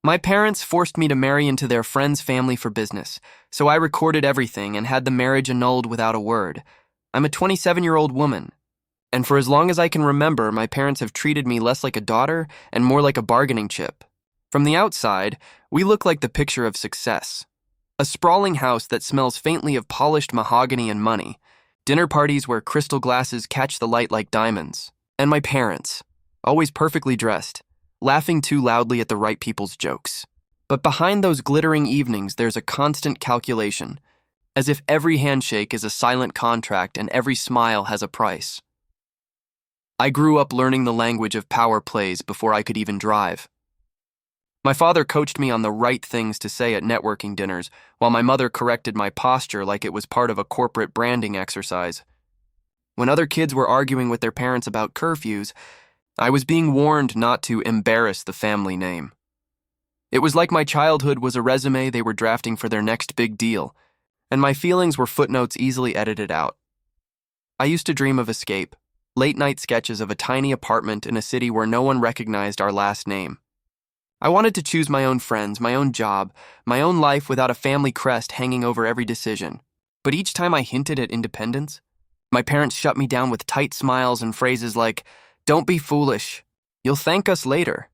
My parents forced me to marry into their friend's family for business, so I recorded everything and had the marriage annulled without a word. I'm a 27-year-old woman, and for as long as I can remember, my parents have treated me less like a daughter and more like a bargaining chip. From the outside, we look like the picture of success. A sprawling house that smells faintly of polished mahogany and money, dinner parties where crystal glasses catch the light like diamonds, and my parents, always perfectly dressed, laughing too loudly at the right people's jokes. But behind those glittering evenings, there's a constant calculation, as if every handshake is a silent contract and every smile has a price. I grew up learning the language of power plays before I could even drive. My father coached me on the right things to say at networking dinners, while my mother corrected my posture like it was part of a corporate branding exercise. When other kids were arguing with their parents about curfews, I was being warned not to embarrass the family name. It was like my childhood was a resume they were drafting for their next big deal, and my feelings were footnotes easily edited out. I used to dream of escape, late-night sketches of a tiny apartment in a city where no one recognized our last name. I wanted to choose my own friends, my own job, my own life without a family crest hanging over every decision. But each time I hinted at independence, my parents shut me down with tight smiles and phrases like, "Don't be foolish. You'll thank us later."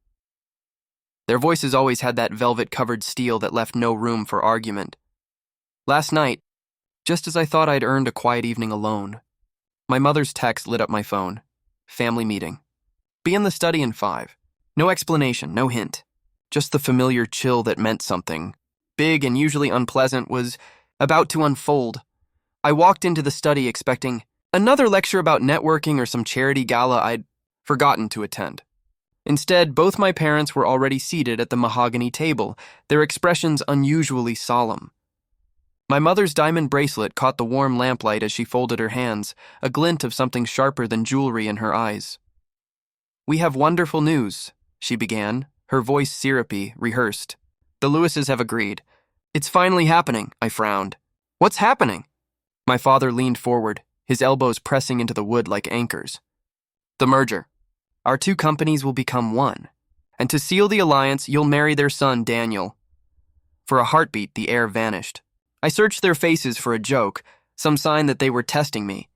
Their voices always had that velvet-covered steel that left no room for argument. Last night, just as I thought I'd earned a quiet evening alone, my mother's text lit up my phone. Family meeting. Be in the study in 5. No explanation, no hint. Just the familiar chill that meant something, big and usually unpleasant, was about to unfold. I walked into the study expecting another lecture about networking or some charity gala I'd forgotten to attend. Instead, both my parents were already seated at the mahogany table, their expressions unusually solemn. My mother's diamond bracelet caught the warm lamplight as she folded her hands, a glint of something sharper than jewelry in her eyes. "We have wonderful news," she began, her voice syrupy, rehearsed. "The Lewises have agreed. It's finally happening," I frowned. "What's happening?" My father leaned forward, his elbows pressing into the wood like anchors. "The merger. Our 2 companies will become one. And to seal the alliance, you'll marry their son, Daniel." For a heartbeat, the air vanished. I searched their faces for a joke, some sign that they were testing me.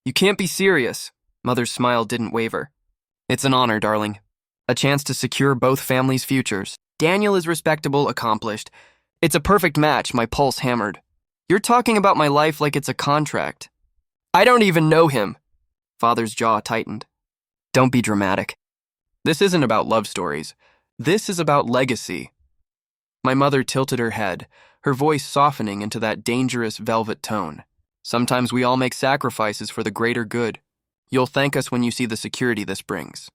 "You can't be serious." Mother's smile didn't waver. "It's an honor, darling. A chance to secure both families' futures. Daniel is respectable, accomplished. It's a perfect match," my pulse hammered. "You're talking about my life like it's a contract." "I don't even know him." Father's jaw tightened. "Don't be dramatic. This isn't about love stories. This is about legacy." My mother tilted her head, her voice softening into that dangerous velvet tone. "Sometimes we all make sacrifices for the greater good. You'll thank us when you see the security this brings."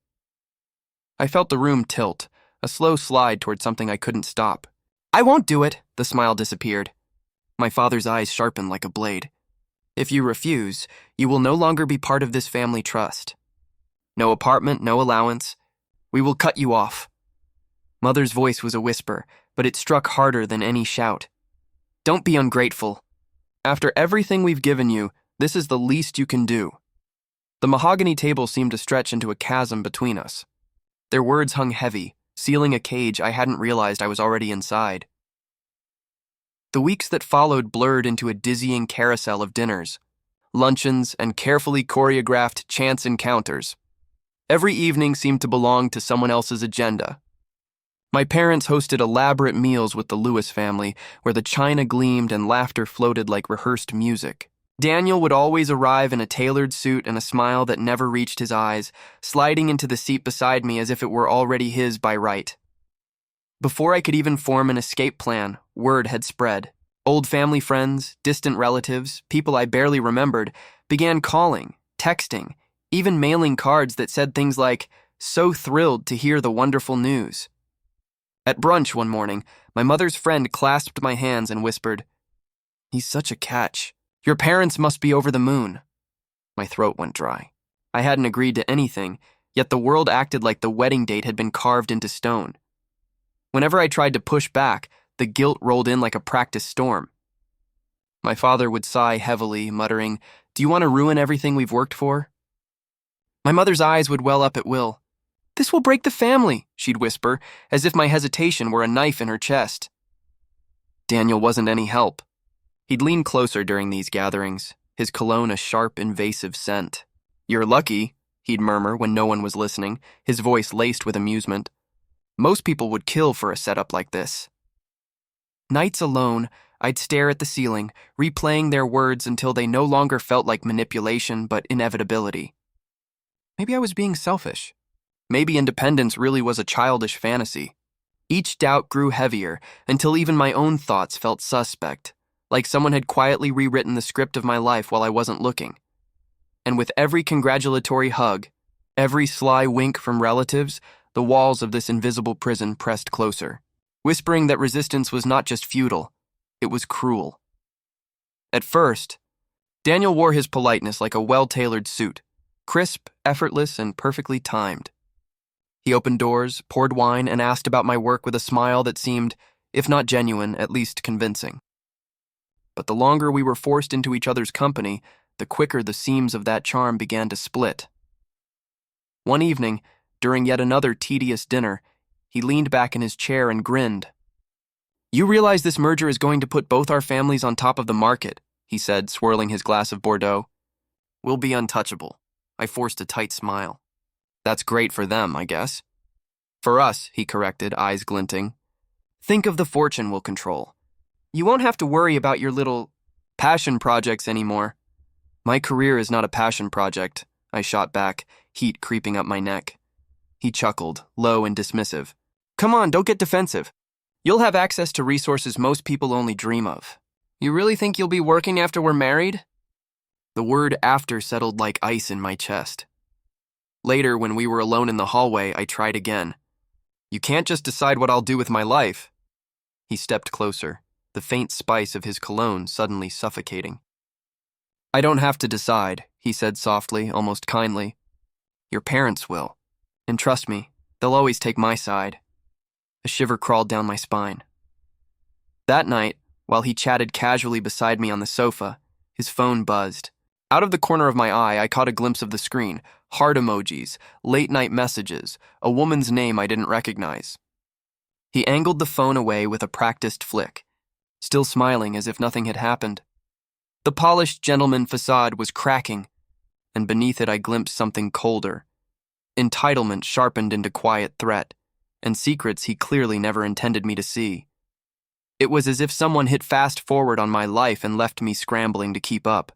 I felt the room tilt, a slow slide toward something I couldn't stop. "I won't do it." The smile disappeared. My father's eyes sharpened like a blade. "If you refuse, you will no longer be part of this family trust. No apartment, no allowance. We will cut you off." Mother's voice was a whisper, but it struck harder than any shout. "Don't be ungrateful. After everything we've given you, this is the least you can do." The mahogany table seemed to stretch into a chasm between us. Their words hung heavy, sealing a cage I hadn't realized I was already inside. The weeks that followed blurred into a dizzying carousel of dinners, luncheons, and carefully choreographed chance encounters. Every evening seemed to belong to someone else's agenda. My parents hosted elaborate meals with the Lewis family, where the china gleamed and laughter floated like rehearsed music. Daniel would always arrive in a tailored suit and a smile that never reached his eyes, sliding into the seat beside me as if it were already his by right. Before I could even form an escape plan, word had spread. Old family friends, distant relatives, people I barely remembered, began calling, texting, even mailing cards that said things like, "So thrilled to hear the wonderful news." At brunch one morning, my mother's friend clasped my hands and whispered, "He's such a catch. Your parents must be over the moon." My throat went dry. I hadn't agreed to anything, yet the world acted like the wedding date had been carved into stone. Whenever I tried to push back, the guilt rolled in like a practice storm. My father would sigh heavily, muttering, "Do you want to ruin everything we've worked for?" My mother's eyes would well up at will. "This will break the family," she'd whisper, as if my hesitation were a knife in her chest. Daniel wasn't any help. He'd lean closer during these gatherings, his cologne a sharp, invasive scent. "You're lucky," he'd murmur when no one was listening, his voice laced with amusement. "Most people would kill for a setup like this." Nights alone, I'd stare at the ceiling, replaying their words until they no longer felt like manipulation but inevitability. Maybe I was being selfish. Maybe independence really was a childish fantasy. Each doubt grew heavier until even my own thoughts felt suspect, like someone had quietly rewritten the script of my life while I wasn't looking. And with every congratulatory hug, every sly wink from relatives, the walls of this invisible prison pressed closer, whispering that resistance was not just futile, it was cruel. At first, Daniel wore his politeness like a well-tailored suit, crisp, effortless, and perfectly timed. He opened doors, poured wine, and asked about my work with a smile that seemed, if not genuine, at least convincing. But the longer we were forced into each other's company, the quicker the seams of that charm began to split. One evening, during yet another tedious dinner, he leaned back in his chair and grinned. "You realize this merger is going to put both our families on top of the market," he said, swirling his glass of Bordeaux. "We'll be untouchable." I forced a tight smile. "That's great for them, I guess." "For us," he corrected, eyes glinting. "Think of the fortune we'll control. You won't have to worry about your little passion projects anymore." "My career is not a passion project," I shot back, heat creeping up my neck. He chuckled, low and dismissive. "Come on, don't get defensive. You'll have access to resources most people only dream of. You really think you'll be working after we're married?" The word "after" settled like ice in my chest. Later, when we were alone in the hallway, I tried again. "You can't just decide what I'll do with my life." He stepped closer, the faint spice of his cologne suddenly suffocating. "I don't have to decide," he said softly, almost kindly. "Your parents will. And trust me, they'll always take my side." A shiver crawled down my spine. That night, while he chatted casually beside me on the sofa, his phone buzzed. Out of the corner of my eye, I caught a glimpse of the screen. Heart emojis, late-night messages, a woman's name I didn't recognize. He angled the phone away with a practiced flick, still smiling as if nothing had happened. The polished gentleman facade was cracking, and beneath it I glimpsed something colder. Entitlement sharpened into quiet threat, and secrets he clearly never intended me to see. It was as if someone hit fast forward on my life and left me scrambling to keep up.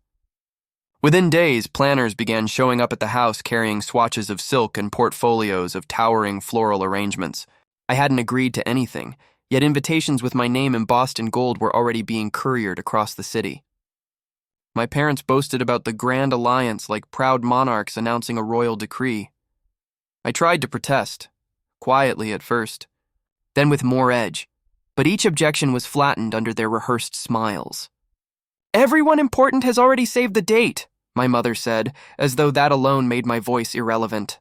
Within days, planners began showing up at the house carrying swatches of silk and portfolios of towering floral arrangements. I hadn't agreed to anything, yet invitations with my name embossed in gold were already being couriered across the city. My parents boasted about the grand alliance like proud monarchs announcing a royal decree. I tried to protest, quietly at first, then with more edge, but each objection was flattened under their rehearsed smiles. "Everyone important has already saved the date," my mother said, as though that alone made my voice irrelevant.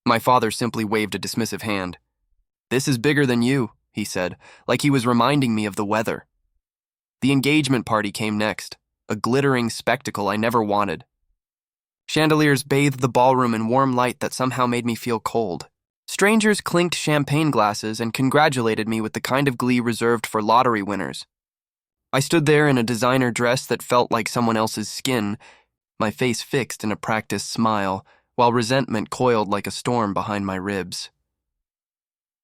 My father simply waved a dismissive hand. "This is bigger than you," he said, like he was reminding me of the weather. The engagement party came next, a glittering spectacle I never wanted. Chandeliers bathed the ballroom in warm light that somehow made me feel cold. Strangers clinked champagne glasses and congratulated me with the kind of glee reserved for lottery winners. I stood there in a designer dress that felt like someone else's skin, my face fixed in a practiced smile, while resentment coiled like a storm behind my ribs.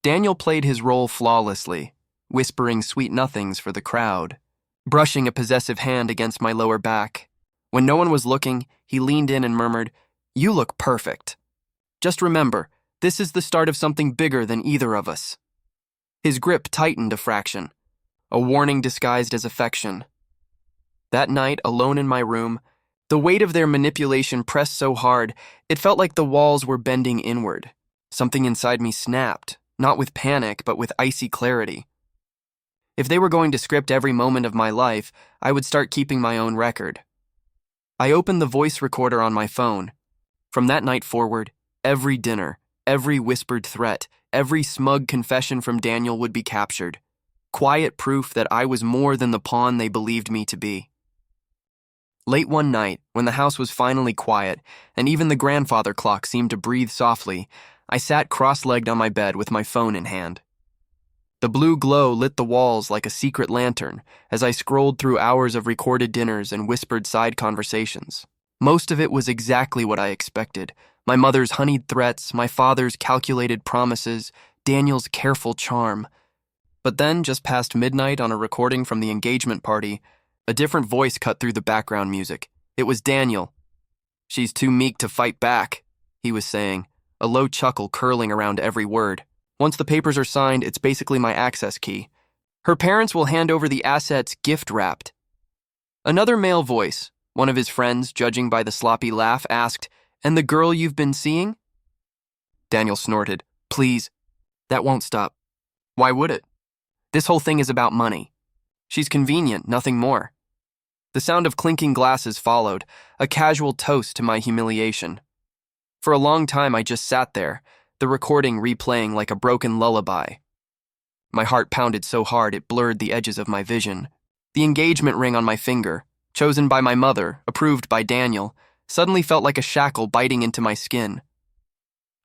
Daniel played his role flawlessly, whispering sweet nothings for the crowd, brushing a possessive hand against my lower back. When no one was looking, he leaned in and murmured, "You look perfect. Just remember, this is the start of something bigger than either of us." His grip tightened a fraction, a warning disguised as affection. That night, alone in my room, the weight of their manipulation pressed so hard, it felt like the walls were bending inward. Something inside me snapped, not with panic, but with icy clarity. If they were going to script every moment of my life, I would start keeping my own record. I opened the voice recorder on my phone. From that night forward, every dinner, every whispered threat, every smug confession from Daniel would be captured. Quiet proof that I was more than the pawn they believed me to be. Late one night, when the house was finally quiet, and even the grandfather clock seemed to breathe softly, I sat cross-legged on my bed with my phone in hand. The blue glow lit the walls like a secret lantern as I scrolled through hours of recorded dinners and whispered side conversations. Most of it was exactly what I expected. My mother's honeyed threats, my father's calculated promises, Daniel's careful charm. But then, just past midnight on a recording from the engagement party, a different voice cut through the background music. It was Daniel. "She's too meek to fight back," he was saying, a low chuckle curling around every word. "Once the papers are signed, it's basically my access key. Her parents will hand over the assets gift-wrapped." Another male voice, one of his friends, judging by the sloppy laugh, asked, "And the girl you've been seeing?" Daniel snorted. "Please, that won't stop." "Why would it? This whole thing is about money. She's convenient, nothing more." The sound of clinking glasses followed, a casual toast to my humiliation. For a long time, I just sat there, the recording replaying like a broken lullaby. My heart pounded so hard it blurred the edges of my vision. The engagement ring on my finger, chosen by my mother, approved by Daniel, suddenly felt like a shackle biting into my skin.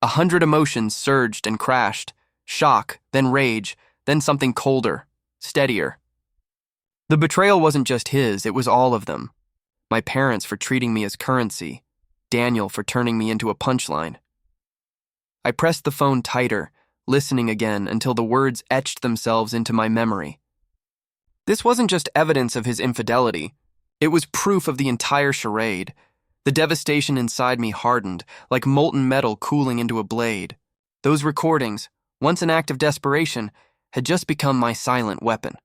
100 emotions surged and crashed, shock, then rage, then something colder, steadier. The betrayal wasn't just his, it was all of them. My parents for treating me as currency, Daniel for turning me into a punchline. I pressed the phone tighter, listening again until the words etched themselves into my memory. This wasn't just evidence of his infidelity. It was proof of the entire charade. The devastation inside me hardened, like molten metal cooling into a blade. Those recordings, once an act of desperation, had just become my silent weapon.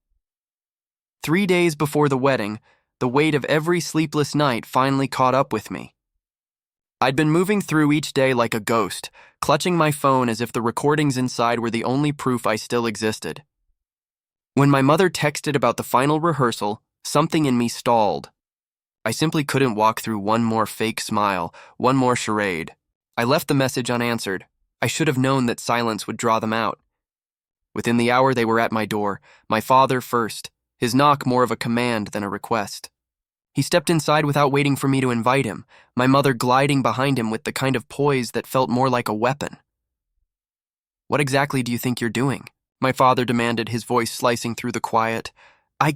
3 days before the wedding, the weight of every sleepless night finally caught up with me. I'd been moving through each day like a ghost, clutching my phone as if the recordings inside were the only proof I still existed. When my mother texted about the final rehearsal, something in me stalled. I simply couldn't walk through one more fake smile, one more charade. I left the message unanswered. I should have known that silence would draw them out. Within the hour, they were at my door, my father first, his knock more of a command than a request. He stepped inside without waiting for me to invite him, my mother gliding behind him with the kind of poise that felt more like a weapon. "What exactly do you think you're doing?" my father demanded, his voice slicing through the quiet. I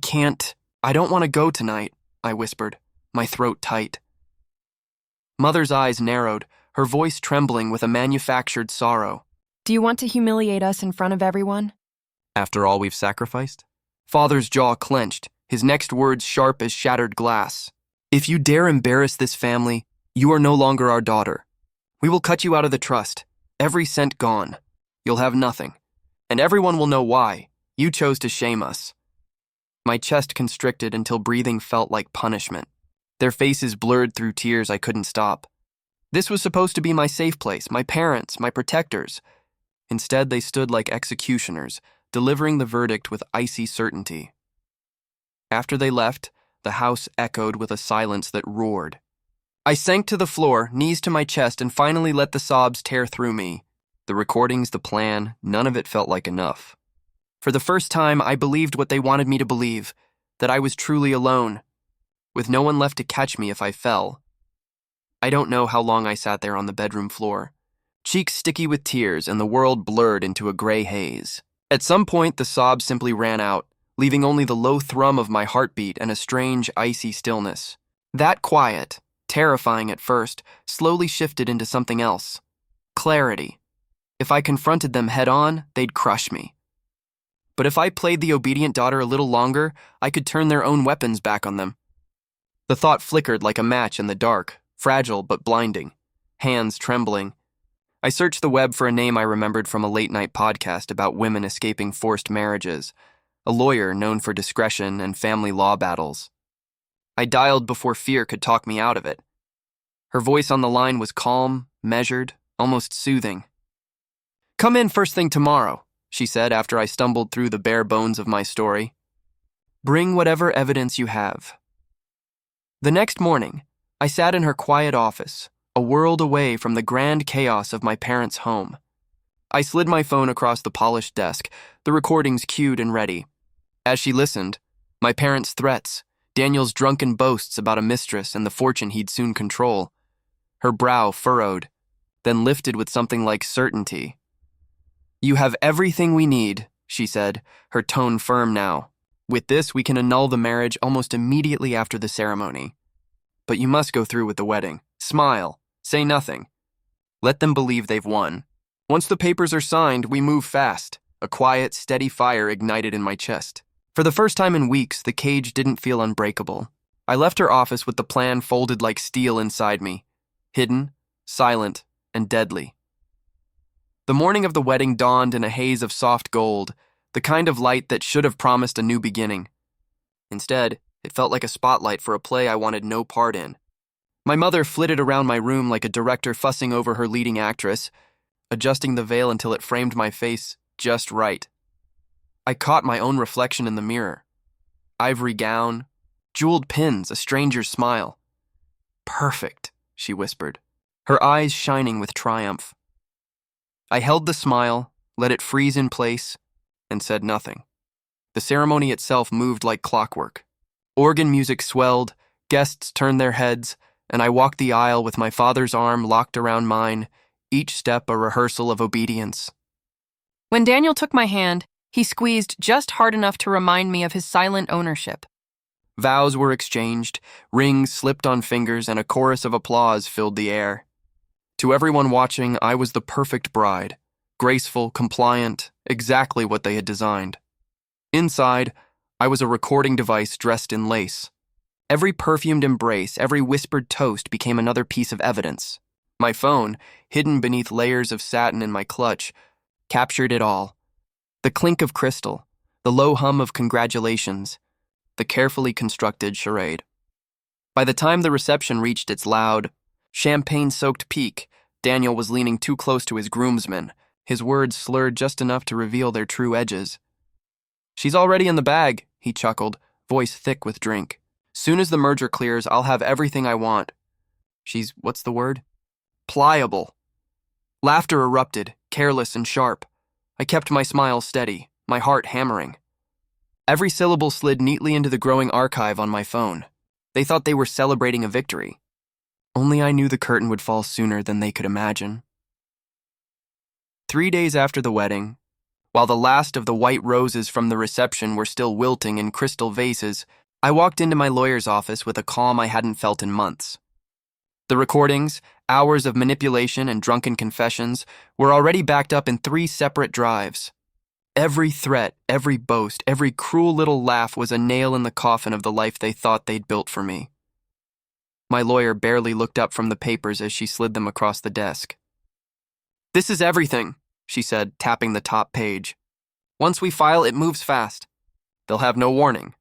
don't want to go tonight," I whispered, my throat tight. Mother's eyes narrowed, her voice trembling with a manufactured sorrow. "Do you want to humiliate us in front of everyone?" "After all we've sacrificed?" Father's jaw clenched, his next words sharp as shattered glass. "If you dare embarrass this family, you are no longer our daughter. We will cut you out of the trust, every cent gone. You'll have nothing. And everyone will know why. You chose to shame us." My chest constricted until breathing felt like punishment. Their faces blurred through tears I couldn't stop. This was supposed to be my safe place, my parents, my protectors. Instead, they stood like executioners, delivering the verdict with icy certainty. After they left, the house echoed with a silence that roared. I sank to the floor, knees to my chest, and finally let the sobs tear through me. The recordings, the plan, none of it felt like enough. For the first time, I believed what they wanted me to believe, that I was truly alone, with no one left to catch me if I fell. I don't know how long I sat there on the bedroom floor, cheeks sticky with tears and the world blurred into a gray haze. At some point, the sobs simply ran out, leaving only the low thrum of my heartbeat and a strange, icy stillness. That quiet, terrifying at first, slowly shifted into something else. Clarity. If I confronted them head-on, they'd crush me. But if I played the obedient daughter a little longer, I could turn their own weapons back on them. The thought flickered like a match in the dark, fragile but blinding, hands trembling. I searched the web for a name I remembered from a late-night podcast about women escaping forced marriages, a lawyer known for discretion and family law battles. I dialed before fear could talk me out of it. Her voice on the line was calm, measured, almost soothing. "Come in first thing tomorrow," she said after I stumbled through the bare bones of my story. "Bring whatever evidence you have." The next morning, I sat in her quiet office, a world away from the grand chaos of my parents' home. I slid my phone across the polished desk, the recordings cued and ready. As she listened, my parents' threats, Daniel's drunken boasts about a mistress and the fortune he'd soon control. Her brow furrowed. then lifted with something like certainty. "You have everything we need," she said, her tone firm now. "With this, we can annul the marriage almost immediately after the ceremony. But you must go through with the wedding. Smile. Say nothing. Let them believe they've won. Once the papers are signed, we move fast." A quiet, steady fire ignited in my chest. For the first time in weeks, the cage didn't feel unbreakable. I left her office with the plan folded like steel inside me, hidden, silent, and deadly. The morning of the wedding dawned in a haze of soft gold, the kind of light that should have promised a new beginning. Instead, it felt like a spotlight for a play I wanted no part in. My mother flitted around my room like a director fussing over her leading actress, adjusting the veil until it framed my face just right. I caught my own reflection in the mirror. Ivory gown, jeweled pins, a stranger's smile. "Perfect," she whispered, her eyes shining with triumph. I held the smile, let it freeze in place, and said nothing. The ceremony itself moved like clockwork. Organ music swelled, guests turned their heads, and I walked the aisle with my father's arm locked around mine, each step a rehearsal of obedience. When Daniel took my hand, he squeezed just hard enough to remind me of his silent ownership. Vows were exchanged, rings slipped on fingers, and a chorus of applause filled the air. To everyone watching, I was the perfect bride, graceful, compliant, exactly what they had designed. Inside, I was a recording device dressed in lace. Every perfumed embrace, every whispered toast became another piece of evidence. My phone, hidden beneath layers of satin in my clutch, captured it all. The clink of crystal, the low hum of congratulations, the carefully constructed charade. By the time the reception reached its loud, champagne-soaked peak, Daniel was leaning too close to his groomsmen, his words slurred just enough to reveal their true edges. "She's already in the bag," he chuckled, voice thick with drink. "Soon as the merger clears, I'll have everything I want. She's, what's the word? Pliable." Laughter erupted, careless and sharp. I kept my smile steady, my heart hammering. Every syllable slid neatly into the growing archive on my phone. They thought they were celebrating a victory. Only I knew the curtain would fall sooner than they could imagine. 3 days after the wedding, while the last of the white roses from the reception were still wilting in crystal vases, I walked into my lawyer's office with a calm I hadn't felt in months. The recordings, hours of manipulation and drunken confessions, were already backed up in 3 separate drives. Every threat, every boast, every cruel little laugh was a nail in the coffin of the life they thought they'd built for me. My lawyer barely looked up from the papers as she slid them across the desk. "This is everything," she said, tapping the top page. "Once we file, it moves fast. They'll have no warning."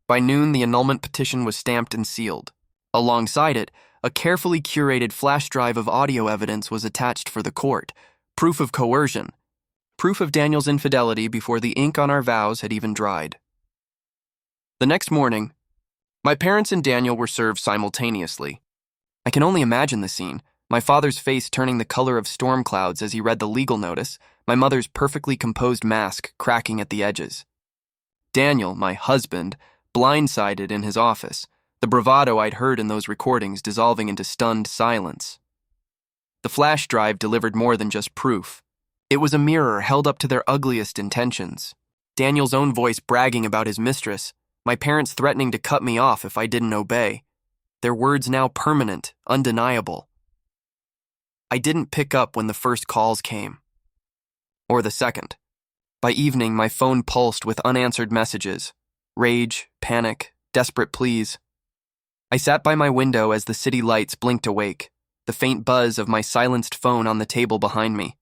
By noon, the annulment petition was stamped and sealed. Alongside it, a carefully curated flash drive of audio evidence was attached for the court, proof of coercion, proof of Daniel's infidelity before the ink on our vows had even dried. The next morning, my parents and Daniel were served simultaneously. I can only imagine the scene, my father's face turning the color of storm clouds as he read the legal notice, my mother's perfectly composed mask cracking at the edges. Daniel, my husband, blindsided in his office, the bravado I'd heard in those recordings dissolving into stunned silence. The flash drive delivered more than just proof. It was a mirror held up to their ugliest intentions. Daniel's own voice bragging about his mistress, my parents threatening to cut me off if I didn't obey. Their words now permanent, undeniable. I didn't pick up when the first calls came. Or the second. By evening, my phone pulsed with unanswered messages. Rage, panic, desperate pleas. I sat by my window as the city lights blinked awake, the faint buzz of my silenced phone on the table behind me.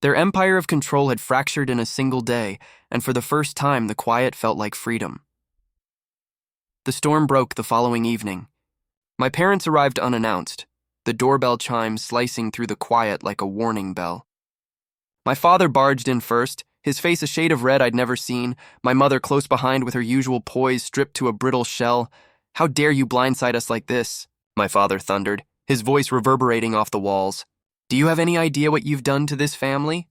Their empire of control had fractured in a single day, and for the first time the quiet felt like freedom. The storm broke the following evening. My parents arrived unannounced, the doorbell chime slicing through the quiet like a warning bell. My father barged in first, his face a shade of red I'd never seen, my mother close behind with her usual poise stripped to a brittle shell. "How dare you blindside us like this?" my father thundered, his voice reverberating off the walls. "Do you have any idea what you've done to this family?"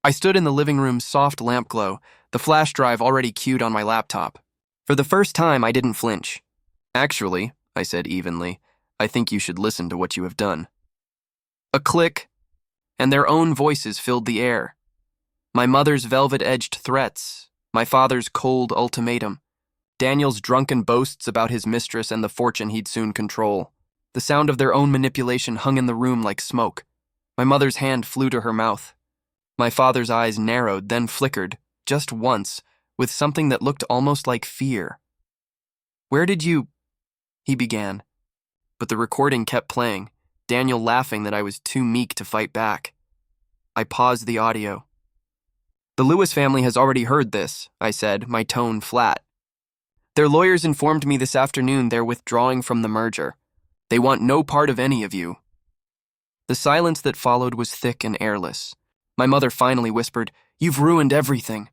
I stood in the living room's soft lamp glow, the flash drive already queued on my laptop. For the first time, I didn't flinch. "Actually," I said evenly, "I think you should listen to what you have done." A click, and their own voices filled the air. My mother's velvet-edged threats, my father's cold ultimatum, Daniel's drunken boasts about his mistress and the fortune he'd soon control. The sound of their own manipulation hung in the room like smoke. My mother's hand flew to her mouth. My father's eyes narrowed, then flickered, just once, with something that looked almost like fear. "Where did you—" he began. But the recording kept playing, Daniel laughing that I was too meek to fight back. I paused the audio. "The Lewis family has already heard this," I said, my tone flat. "Their lawyers informed me this afternoon they're withdrawing from the merger. They want no part of any of you." The silence that followed was thick and airless. My mother finally whispered, "You've ruined everything."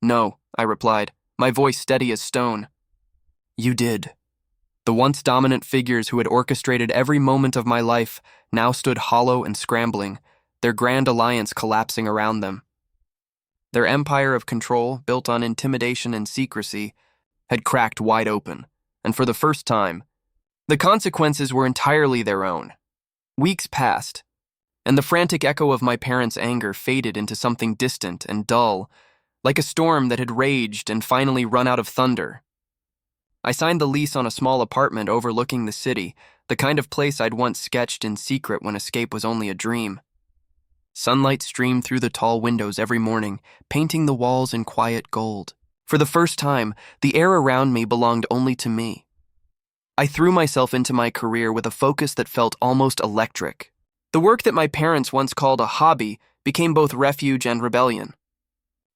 "No," I replied, my voice steady as stone. "You did." The once dominant figures who had orchestrated every moment of my life now stood hollow and scrambling, their grand alliance collapsing around them. Their empire of control, built on intimidation and secrecy, had cracked wide open, and for the first time, the consequences were entirely their own. Weeks passed, and the frantic echo of my parents' anger faded into something distant and dull, like a storm that had raged and finally run out of thunder. I signed the lease on a small apartment overlooking the city, the kind of place I'd once sketched in secret when escape was only a dream. Sunlight streamed through the tall windows every morning, painting the walls in quiet gold. For the first time, the air around me belonged only to me. I threw myself into my career with a focus that felt almost electric. The work that my parents once called a hobby became both refuge and rebellion.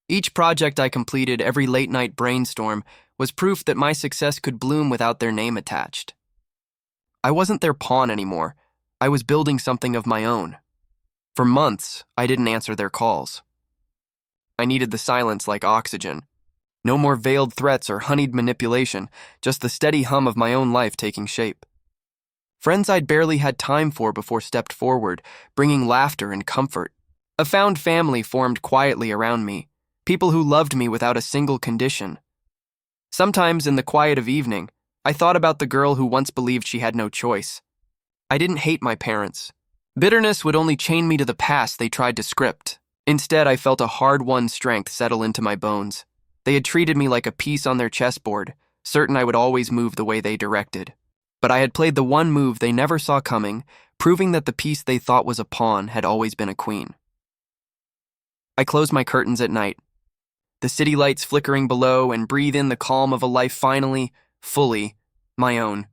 Each project I completed, every late-night brainstorm, was proof that my success could bloom without their name attached. I wasn't their pawn anymore. I was building something of my own. For months, I didn't answer their calls. I needed the silence like oxygen. No more veiled threats or honeyed manipulation, just the steady hum of my own life taking shape. Friends I'd barely had time for before stepped forward, bringing laughter and comfort. A found family formed quietly around me, people who loved me without a single condition. Sometimes in the quiet of evening, I thought about the girl who once believed she had no choice. I didn't hate my parents. Bitterness would only chain me to the past they tried to script. Instead, I felt a hard-won strength settle into my bones. They had treated me like a piece on their chessboard, certain I would always move the way they directed. But I had played the one move they never saw coming, proving that the piece they thought was a pawn had always been a queen. I closed my curtains at night, the city lights flickering below, and breathe in the calm of a life finally, fully, my own.